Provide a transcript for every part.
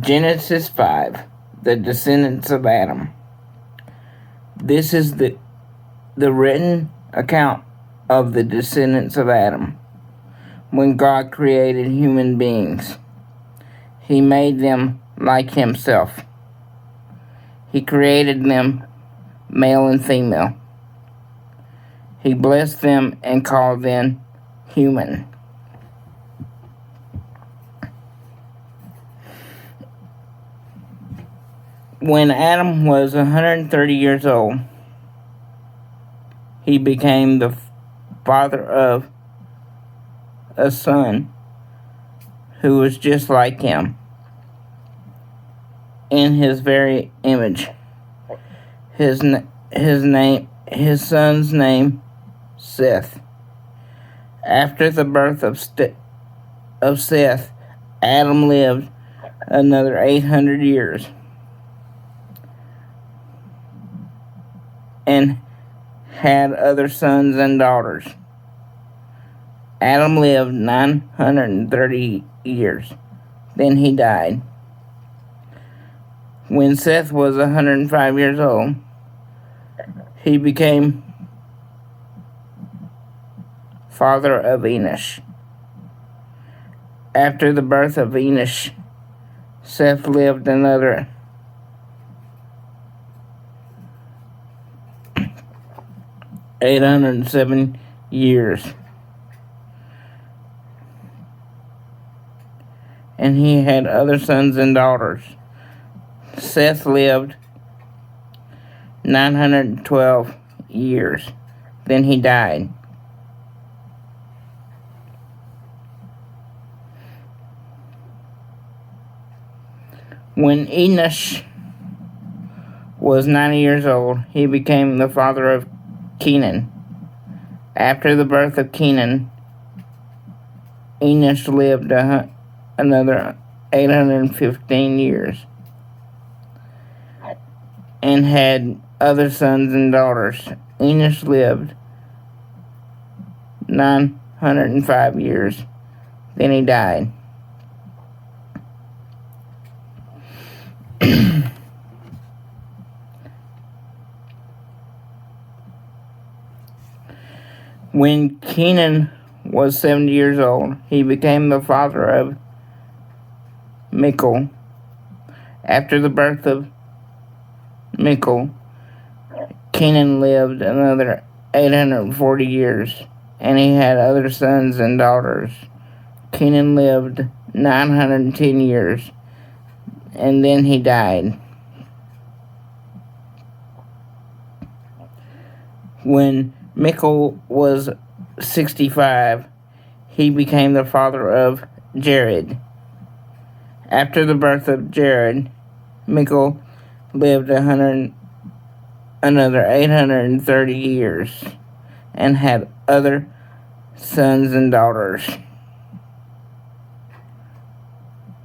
Genesis 5, the descendants of Adam. This is the written account of the descendants of Adam. When God created human beings, He made them like Himself. He created them male and female. He blessed them and called them human. When Adam was 130 years old, he became the father of a son who was just like him in his very image. His son's name, Seth. After the birth of Seth, Adam lived another 800 years and had other sons and daughters. Adam lived 930 years. Then he died. When Seth was 105 years old, he became father of Enosh. After the birth of Enosh, Seth lived another 807 years. And he had other sons and daughters. Seth lived 912 years. Then he died. When Enosh was 90 years old, he became the father of Kenan. After the birth of Kenan, Enosh lived another 815 years and had other sons and daughters. Enosh lived 905 years. Then he died. When Kenan was 70 years old, he became the father of Michal. After the birth of Michal, Kenan lived another 840 years, and he had other sons and daughters. Kenan lived 910 years, and then he died. When Michal was 65, he became the father of Jared. After the birth of Jared, Michal lived another 830 years and had other sons and daughters.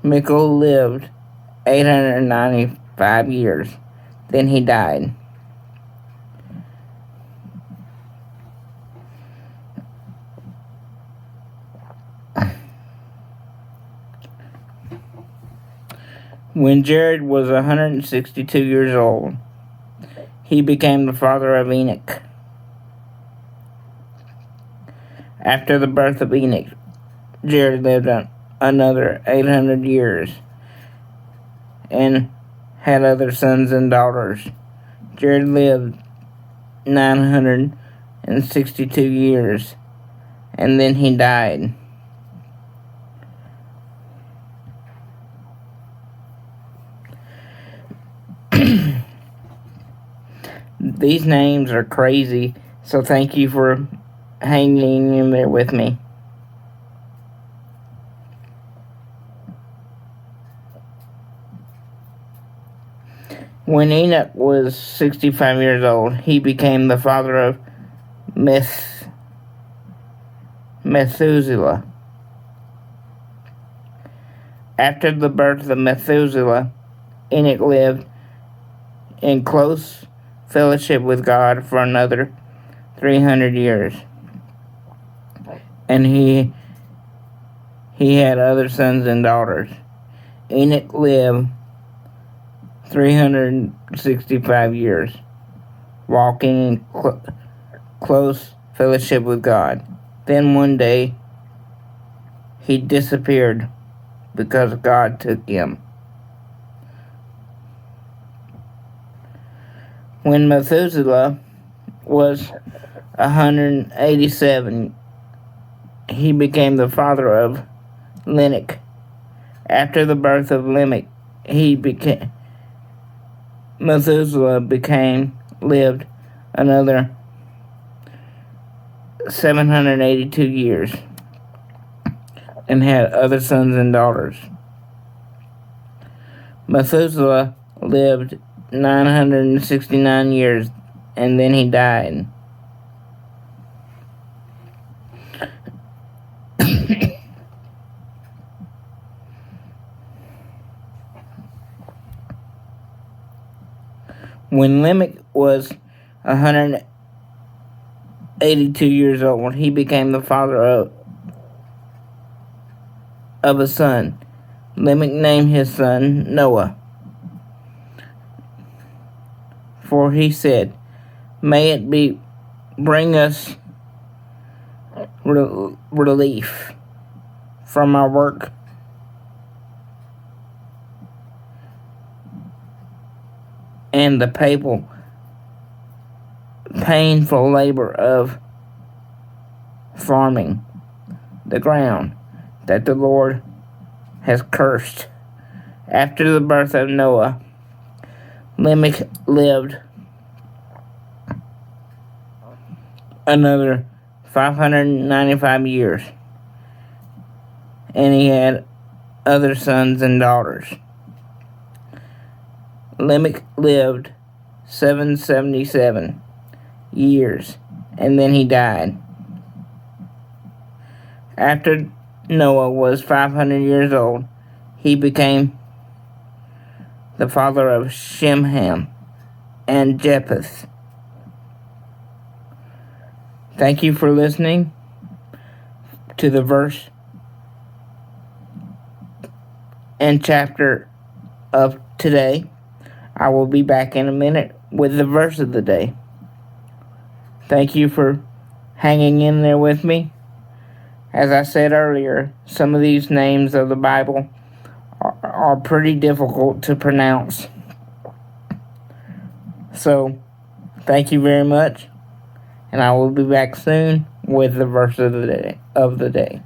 Michal lived 895 years. Then he died. When Jared was 162 years old, he became the father of Enoch. After the birth of Enoch, Jared lived another 800 years and had other sons and daughters. Jared lived 962 years, and then he died. These names are crazy, so thank you for hanging in there with me. When Enoch was 65 years old, he became the father of Methuselah. After the birth of Methuselah, Enoch lived in close fellowship with God for another 300 years. And he had other sons and daughters. Enoch lived 365 years, walking in close fellowship with God. Then one day, he disappeared because God took him. When Methuselah was 187, he became the father of Lamech. After the birth of Lamech, Methuselah lived another 782 years and had other sons and daughters. Methuselah lived 969 years and then he died. When Lamech was 182 years old, he became the father of a son. Lamech named his son Noah, for he said, "May it bring us relief from our work and the painful labor of farming the ground that the Lord has cursed." After the birth of Noah, Lamech lived another 595 years, and he had other sons and daughters. Lamech lived 777 years, and then he died. After Noah was 500 years old, he became the father of Shem, Ham, and Japheth. Thank you for listening to the verse and chapter of today. I will be back in a minute with the verse of the day. Thank you for hanging in there with me. As I said earlier, some of these names of the Bible are pretty difficult to pronounce. So, thank you very much, and I will be back soon with the verse of the day.